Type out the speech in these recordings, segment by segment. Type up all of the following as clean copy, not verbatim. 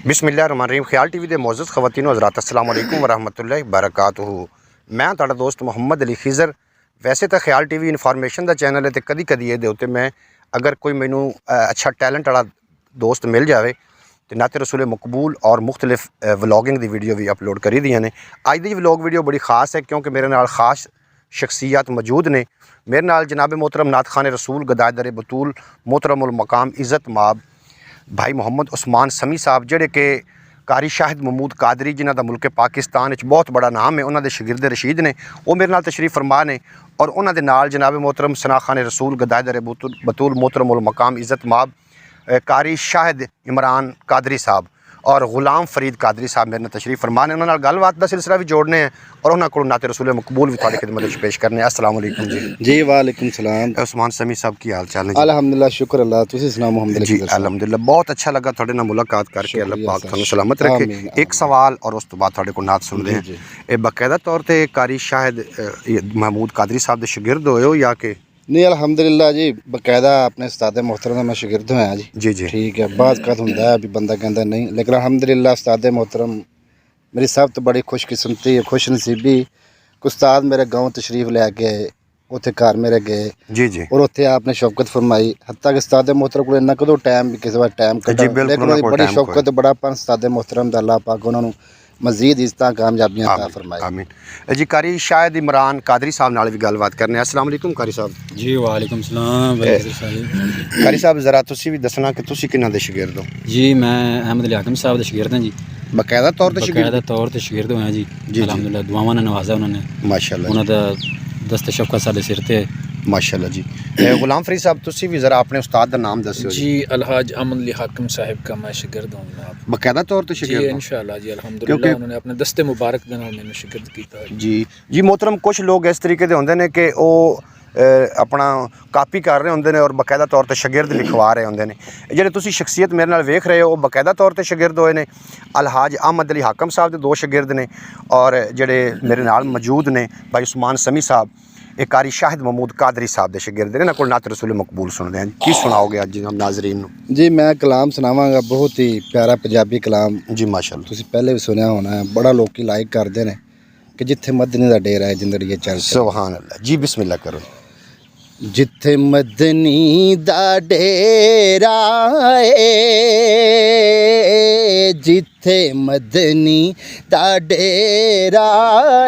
बिस्मिल्लाहिर्रहमानिर्रहीम। ख्याल टीवी के मोअज़्ज़ज़ ख़वातीन व हज़रात, अस्सलाम वालेकुम वरहमतुल्लाहि वबरकातुहू। मैं तुहाडा दोस्त मुहम्मद अली खिज़र। वैसे तो ख्याल टीवी इन्फॉर्मेशन का चैनल है, तो कदी कदी ये उत्ते मैं अगर कोई मैनू अच्छा टैलेंट वाला दोस्त मिल जाए तो नाते रसूल मकबूल और मुख्तलिफ व्लॉगिंग की वीडियो भी अपलोड करी दी ने। अज की व्लॉग वीडियो बड़ी खास है क्योंकि मेरे नाल खास शख्सियत मौजूद ने। मेरे नाल जनाब मोहतरम नात खान रसूल गदायत दर बतूल मोहतरमुल मकाम इज़्ज़त माब भाई मुहम्मद उस्मान समी साहब जेडे कि कारी शाहिद महमूद कादरी जिन्हों का मुल्क पाकिस्तान बहुत बड़ा नाम है, उन्होंने शगिरद रशीद ने, वो मेरे नाल तशरीफ फरमा ने। और उन्होंने नाल जनाब मोहतरम सना खान रसूल गदायत दर बतूल मोहतरमुल मकाम इज़्ज़त माब कारी शाहिद इमरान कादरी साहब और गुलाम फरीद कादरी साहब मेरे नाल तशरीफ फरमा ने। उन्होंने गलबात का सिलसिला भी जोड़ने हैं और उन्होंने को नाते रसूल मकबूल भी थोड़ी खिदमत पेश करने। अस्सलाम वालेकुम जी। जी वालेकुम सलाम। उस्मान समी साहब की हाल चाल है? अल्हम्दुलिल्लाह, शुक्र अल्लाह। तुसी सुनाओ मोहम्मद जी अल्हम्दुलिल्लाह, बहुत अच्छा लगा थोड़े नाल मुलाकात करके। अल्लाह पाक तुहानू सलामत रखे। एक सवाल और उस तो बाद थोड़े को नात सुनते हैं। ये बाकायदा तौर पर कारी शाहिद महमूद कादरी साहब के शागिर्द होए हो या कि नहीं? अल्हम्दुलिल्लाह जी, बाकायदा अपने उस्ताद मोहतरम का मैं शागिर्द होया जी। जी जी ठीक है, बाज़ का होंदा है भी बंदा कहता नहीं, लेकिन अल्हम्दुलिल्लाह उस्ताद मोहतरम मेरी सब तो बड़ी खुशकिस्मती है, खुश नसीबी। उस्ताद मेरे गाँव तशरीफ लैके आए, उत्थे घर मेरे गए जी जी और उत्थे आपने शौकत फरमाई। हत्ता कि उस्ताद मोहतरम को इन्ना कदों टाइम भी किसी बार टाइम कड्ढा, लेकिन उन्होंने बड़ी शौकत बड़ापन उस्ताद मोहतरम दा अल्लाह पाक उन्होंने मजीद इज़्ज़त कामयाबियां अता फरमाए। आमीन जी। कारी शाहिद इमरान कादरी साहब नाल भी गलबात करने। अस्सलाम वालेकुम कारी साहब। जी वालेकुम सलाम। कारी साहब ज़रा तुसी भी दसना कि तुसी किन्ना दे शागिर्द हो? जी मैं अहमद अली हाकिम साहब के शागिर्द हैं जी। बाकायदा तौर पर शागिर्द? बाकायदा तौर पर शागिर्द होए जी। अल्हम्दुलिल्लाह, दुआवां ने नवाजा उन्होंने माशाअल्लाह। उन्होंने दस्ते शफ़क़त साडे सिर ते माशाअल्लाह जी। गुलाम फरीद साहब तुसी भी ज़रा अपने उस्ताद का नाम दस्यो जी। अलहाज अहमद अली हाकिम साहब का मैं शागिर्द हूँ जनाब। बाकायदा तौर पर जी शागिर्द हो? इंशाअल्लाह जी अल्हम्दुलिल्लाह, उन्होंने अपने दस्ते मुबारक के नाल मैंने शागिर्द कीता है। जी जी मोहतरम, कुछ लोग इस तरीके के होंगे ने कि वो अपना कापी कर रहे होंगे ने और बाकायदा तौर पर शागिर्द लिखवा रहे होंगे ने। जेडे तुसी शख्सियत मेरे नाल वेख रहे हो वो बाकायदा तौर पर शागिर्द होए ने। अलहाज अहमद अली हाकिम साहब के 2 शागिर्द ने और जेडे मेरे नाल मौजूद ने भाई उस्मान समी साहब एक कारी शाहिद महमूद कादरी साहब के शागिर्द ने। कोल नात रसूल मकबूल सुनते हैं, की सुनाओगे अज नाजरीन? जी मैं कलाम सुनावांगा, बहुत ही प्यारा पंजाबी कलाम। जी माशाअल्लाह, तुसी पहले भी सुनिया होना है, बड़ा लोग लाइक करते हैं कि जिथे मदनी का डेरा है जिंदड़ी चल। सुभान अल्लाह जी, बिस्मिल्लाह करो। जिथे मदनी दा डेरा है, जिथे मदनी दा डेरा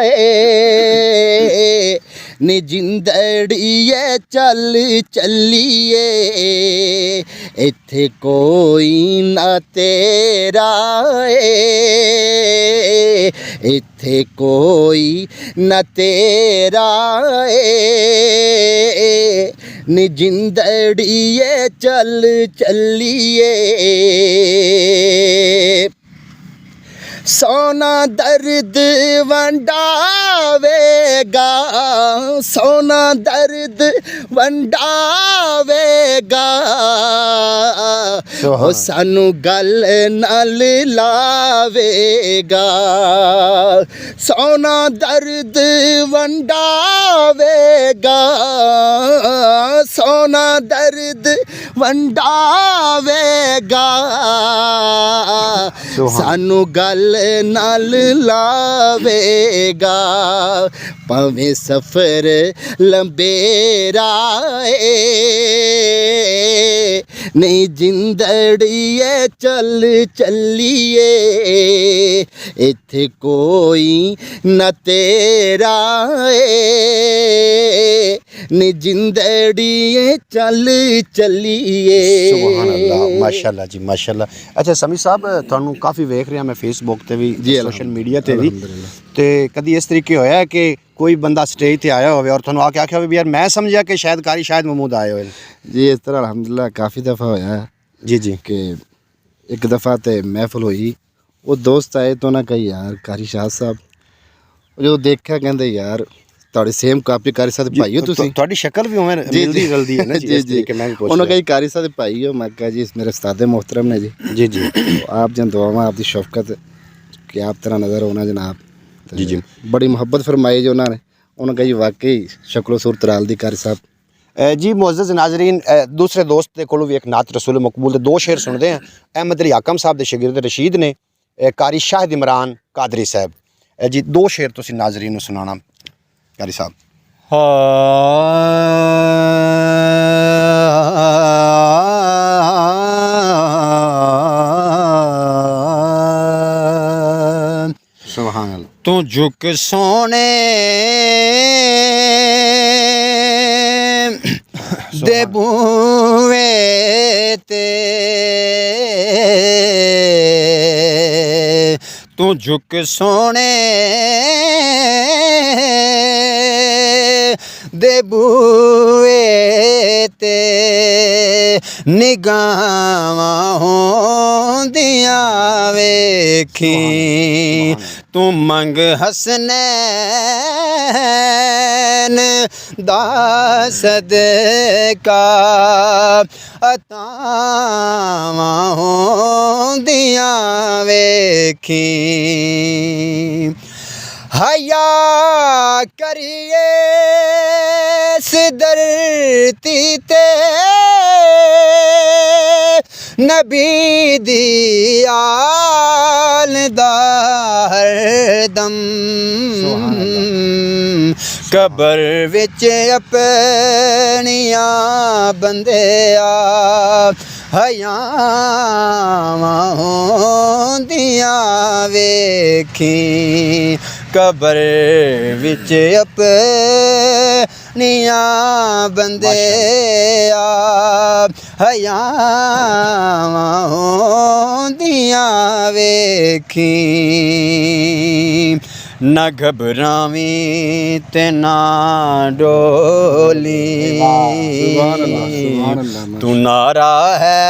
है, नी जिंदड़िए चल चलिए, इथे कोई ना तेरा है, इथे कोई न तेरा है, नी जिंदड़िए चल चलिए, सोना दर्द वंडावेगा, सोना दर्द वंडावेगा, ओ सानू गल नाल लावेगा, सोना दर्द वंडावेगा, सोना दर्द वंडावेगा, सानू गल नाल लावेगा, भावें सफर लंबेरा है, नहीं जिंदड़िए चल चलिए, इथे कोई न तेरा है, नहीं जिंदड़िए चल चलिए। सुभान अल्लाह, माशाअल्लाह जी माशाअल्लाह। अच्छा समी साहब, तुहानू काफ़ी वेख रहा मैं फेसबुक ते भी सोशल मीडिया ते भी, तो कभी इस तरीके होया है कि कोई बंदा स्टेज ते आया होवे और तुहानू आके आख्या होवे यार मैं समझा कि शायद कारी शाहिद महमूद आए होए? जी इस तरह अल्हम्दुलिल्लाह काफ़ी दफ़ा होया है जी जी कि एक दफ़ा तो महफिल हुई, वो दोस्त आए तो उन्हें कही यार कारी शाह साहब, जो देखा कहते यार ਤੁਹਾਡੀ ਸੇਮ ਕਾਪੀ कारी साहब भाई हो तुसी, ਤੁਹਾਡੀ ਸ਼ਕਲ ਵੀ ਉਵੇਂ ਮਿਲਦੀ ਜਲਦੀ ਹੈ ਨਾ ਜੀ। ਇਸ ਤਰੀਕੇ ਮੈਂ ਵੀ ਪੁੱਛ उन्होंने कही कारी साहब भाई हो, मैं कहा जी मेरे उस्ताद मोहतरम ने जी। जी जी आप जन दुआवां आपकी शफकत कि आप तरह नज़र होना जनाब। जी जी बड़ी मोहब्बत फरमाई जो उन्होंने कहा जी वाकई शक्लो सूरत राल दी कारी साहब। जी मुअज़्ज़ज़ नाज़रीन, दूसरे दोस्त के कोलों भी एक नात रसूल मकबूल दे दो शेर सुनते हैं। अहमद अली हाकम साहब के शागिर्द रशीद ने, कारी शाहिद इमरान कादरी साहब। जी दो शेर तुसीं नाज़रीन नूं सुनाना कारी साहब। सुभान अल्लाह। तू झुक सोने दे बूवे ते, तू झुक सोने दे बूवे ते, निगाहां होंदियां वेखी, तू मंग हसनैन दा सदका, अतावां होंदियां वेखी। हया करिए इस धरती ते, नबी दी आल दा हरदम, कबर विच अपनियां बंदिया, हयावां होंदियां वेखी, कबर विच अपनियां बंदिया, हयावां होंदियां वेखी। न घबरावीं ते ना डोली, तू नारा है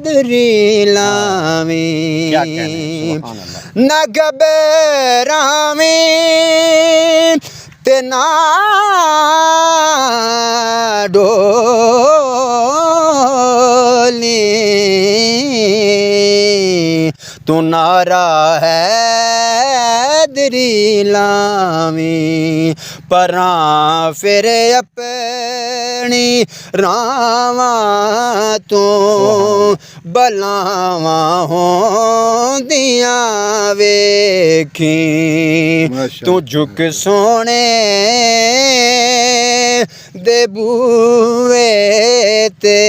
दरीलावी, न घबरावीं ते ना डोली, तू नारा है दरीलावी, परां फिर अपनी रावां तो, बलावां होंदियां वेखी, तू झुक सोने दे बूवे ते,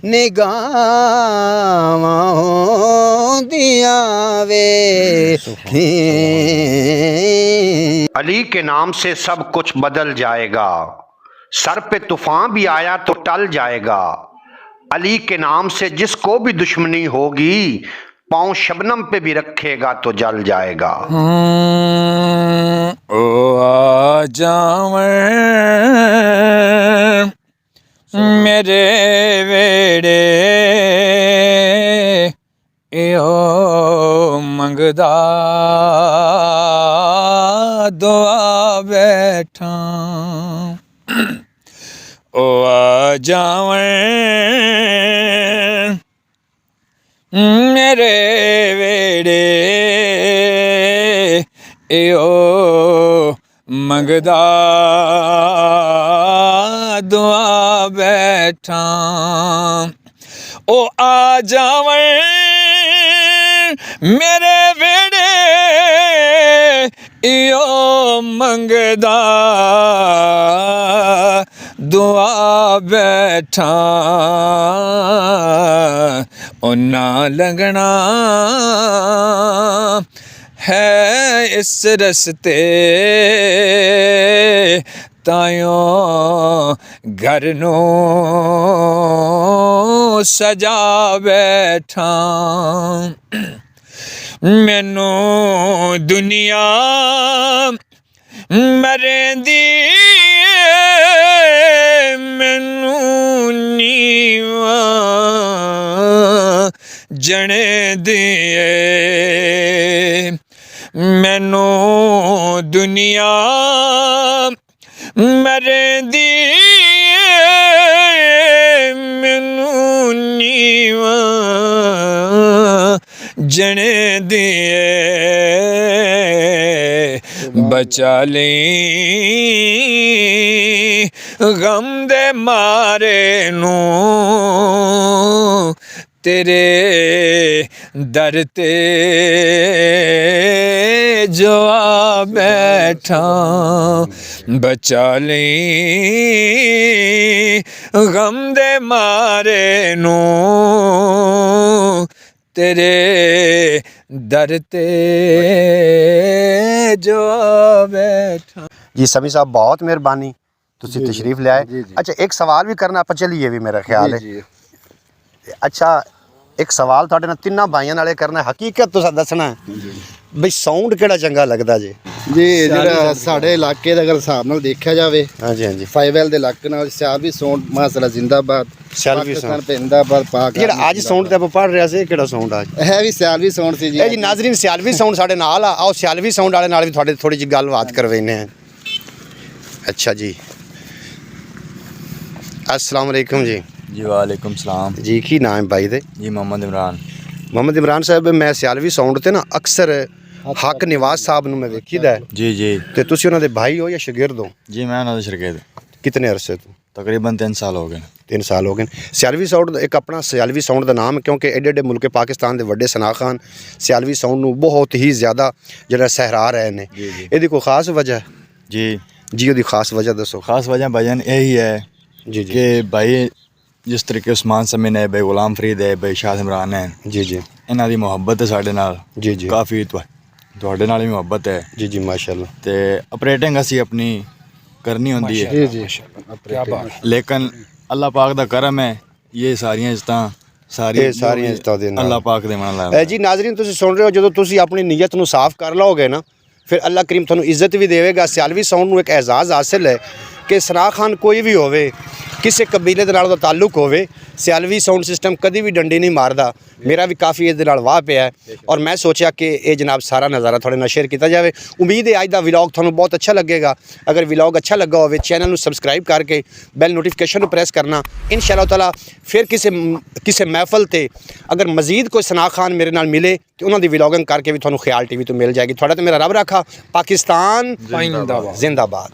निगाहां होंदियां वेखी। अली के नाम से सब कुछ बदल जाएगा, सर पे तूफान भी आया तो टल जाएगा। अली के नाम से जिसको भी दुश्मनी होगी, पाँव शबनम पे भी रखेगा तो जल जाएगा। ओ आ जावें मेरे वेड़े, ओ मंगदा दुआ बैठा, ओ आ जावें मेरे वेड़े, ओ मंगदा दुआ बैठा, ओ आ जावें मेरे वेड़े, ओ मंगदा दुआ बैठा, ओ ना लगना है इस रस्ते, तायों घर नूं सजा बैठा, मैनू दुनिया मरेंदी, मैनू नीवा जने दिए, मैनू दुनिया मरेंदी, मैनू नीवा जने दिए, बचा ਲਈ गम दे मारे नू तेरे दर ते जो आ बैठा बचा ਲਈ गम दे मारे नू तेरे दर ते जो आ बैठा। जी समी साहब बहुत मेहरबानी ਤੁਸੀਂ ਤਸ਼ਰੀਫ ਲਿਆਏ। ਅੱਛਾ ਇੱਕ ਸਵਾਲ ਵੀ ਕਰਨਾ ਆਪਾਂ ਚੱਲੀਏ ਵੀ ਮੇਰਾ ਖਿਆਲ ਹੈ। ਅੱਛਾ ਇੱਕ ਸਵਾਲ ਤੁਹਾਡੇ ਨਾਲ ਤਿੰਨਾਂ ਭਾਈਆਂ ਨਾਲੇ ਕਰਨਾ ਹਕੀਕਤ ਤੁਸੀਂ ਦੱਸਣਾ ਬਈ ਸਾਊਂਡ ਕਿਹੜਾ ਚੰਗਾ ਲੱਗਦਾ ਜੀ? ਜੀ ਜਿਹੜਾ ਸਾਡੇ ਇਲਾਕੇ ਦਾ ਅਗਰ ਹਿਸਾਬ ਨਾਲ ਦੇਖਿਆ ਜਾਵੇ, ਹਾਂਜੀ ਹਾਂਜੀ 5L ਦੇ ਇਲਾਕੇ ਨਾਲ ਸਿਆਲਵੀ ਸੌਂਡ ਮਾਸਲਾ ਜ਼ਿੰਦਾਬਾਦ, ਸਿਆਲਵੀ ਪਾਕਿਸਤਾਨ ਜ਼ਿੰਦਾਬਾਦ, ਪਾਕ ਜਿਹੜਾ ਅੱਜ ਸਾਊਂਡ ਤੇ ਆਪਾਂ ਪੜ ਰਿਹਾ ਸੀ ਕਿਹੜਾ ਸਾਊਂਡ ਆ? ਹੈ ਵੀ ਸਿਆਲਵੀ ਸੌਂਡ ਸੀ ਜੀ। ਇਹ ਜੀ ਨਾਜ਼ਰੀਨ ਸਿਆਲਵੀ ਸਾਊਂਡ ਸਾਡੇ ਨਾਲ ਆ, ਆਓ ਸਿਆਲਵੀ ਸਾਊਂਡ ਵਾਲੇ ਨਾਲ ਵੀ ਤੁਹਾਡੇ ਥੋੜੀ ਜਿਹੀ ਗੱਲਬਾਤ ਕਰਵਾਈਨੇ ਆ। ਅੱਛਾ ਜੀ अस्सलाम वालेकुम जी। जी वालेकुम सलाम जी की नाम है भाई दे? जी मोहम्मद इमरान। मोहम्मद इमरान साहब मैं सियालवी साउंड ते ना अक्सर हक निवाज साहब ਨੂੰ ਮੈਂ ਵੇਖੀਦਾ जी जी ਤੇ ਤੁਸੀਂ ਉਹਨਾਂ ਦੇ ਭਾਈ ਹੋ ਜਾਂ ਸ਼ਾਗਿਰਦ ਹੋ? जी मैं उन्होंने शरकत ਕਿਤਨੇ ਅਰਸੇ ਤੋਂ? तकरीबन 3 साल हो गए। 3 ਸਾਲ ਹੋ ਗਏ। ਸਿਆਲਵੀ ਸਾਊਂਡ ਇੱਕ ਆਪਣਾ ਸਿਆਲਵੀ ਸਾਊਂਡ ਦਾ ਨਾਮ ਕਿਉਂਕਿ ਐਡੇ ਐਡੇ ਮੁਲਕ ਪਾਕਿਸਤਾਨ ਦੇ ਵੱਡੇ ਸਨਾਹ ਖਾਨ ਸਿਆਲਵੀ ਸਾਊਂਡ ਨੂੰ ਬਹੁਤ ਹੀ ਜ਼ਿਆਦਾ ਜਿਹੜਾ ਸਹਿਰਾ ਰਹੇ ਨੇ। ਇਹਦੀ ਕੋਈ ਖਾਸ ਵਜ੍ਹਾ ਹੈ? जी ਜੀ ਉਹਦੀ ਖਾਸ ਵਜ੍ਹਾ ਦੱਸੋ। ख़ास वजह भाईजान यही है जी जी कि भाई जिस तरीके उस्मान समीन है, भाई गुलाम फरीद है, भाई शाह इमरान है, जी जी इन्हों की मुहब्बत है साढ़े नाल जी जी काफ़ी तुहाडे नाल भी मुहब्बत है जी जी माशाल्लाह। ते ऑपरेटिंग असी अपनी करनी होंदी है, जी जी लेकिन अल्लाह पाक दा करम है ये सारियां इज्जतां ਇਹ ਸਾਰੀਆਂ ਇਜ਼ਤਾਂ ਦੇ ਨਾਲ अल्लाह पाक दे नाल ਜੀ ਨਾਜ਼ਰੀਨ ਤੁਸੀਂ ਸੁਣ ਰਹੇ ਹੋ ਜਦੋਂ ਤੁਸੀਂ ਆਪਣੀ ਨੀਅਤ ਨੂੰ ਸਾਫ਼ ਕਰ ਲਓਗੇ ਨਾ ਫਿਰ ਅੱਲਾਹ ਕਰੀਮ ਤੁਹਾਨੂੰ ਇੱਜ਼ਤ ਵੀ ਦੇਵੇਗਾ। ਸਿਆਲਵੀ ਸਾਊਂਡ ਨੂੰ ਇੱਕ ਐਜ਼ਾਜ਼ ਹਾਸਿਲ ਹੈ ਕਿ ਸਨਾਹ ਖਾਨ ਕੋਈ ਵੀ ਹੋਵੇ ਕਿਸੇ ਕਬੀਲੇ ਦੇ ਨਾਲ ਉਹਦਾ ਤਾਲੁਕ ਹੋਵੇ ਸਿਆਲਵੀ ਸਾਊਂਡ ਸਿਸਟਮ ਕਦੀ ਵੀ ਡੰਡੀ ਨਹੀਂ ਮਾਰਦਾ। ਮੇਰਾ ਵੀ ਕਾਫੀ ਇਸ ਦੇ ਨਾਲ ਵਾਹ ਪਿਆ ਹੈ ਔਰ ਮੈਂ ਸੋਚਿਆ ਕਿ ਇਹ ਜਨਾਬ ਸਾਰਾ ਨਜ਼ਾਰਾ ਤੁਹਾਡੇ ਨਾਲ ਸ਼ੇਅਰ ਕੀਤਾ ਜਾਵੇ। ਉਮੀਦ ਹੈ ਅੱਜ ਦਾ ਵਲੌਗ ਤੁਹਾਨੂੰ ਬਹੁਤ ਅੱਛਾ ਲੱਗੇਗਾ। ਅਗਰ ਵਲੌਗ ਅੱਛਾ ਲੱਗਾ ਹੋਵੇ ਚੈਨਲ ਨੂੰ ਸਬਸਕ੍ਰਾਈਬ ਕਰਕੇ ਬੈਲ ਨੋਟੀਫਿਕੇਸ਼ਨ ਨੂੰ ਪ੍ਰੈਸ ਕਰਨਾ। ਇਨਸ਼ਾਅੱਲਾਹ ਤਾਲਾ ਫਿਰ ਕਿਸੇ ਮਹਿਫਲ ਤੇ ਅਗਰ ਮਜ਼ੀਦ ਕੋਈ ਸਨਾਹ ਖਾਨ ਮੇਰੇ ਨਾਲ ਮਿਲੇ ਤੇ ਉਹਨਾਂ ਦੀ ਵਲੌਗਿੰਗ ਕਰਕੇ ਵੀ ਤੁਹਾਨੂੰ ਖਿਆਲ TV ਤੋਂ ਮਿਲ ਜਾਏਗੀ। ਤੁਹਾਡਾ ਤੇ ਮੇਰਾ ਰੱਬ ਰੱਖਾ। ਪਾਕਿਸਤਾਨ जिंदाबाद। ਜ਼ਿੰਦਾਬਾਦ।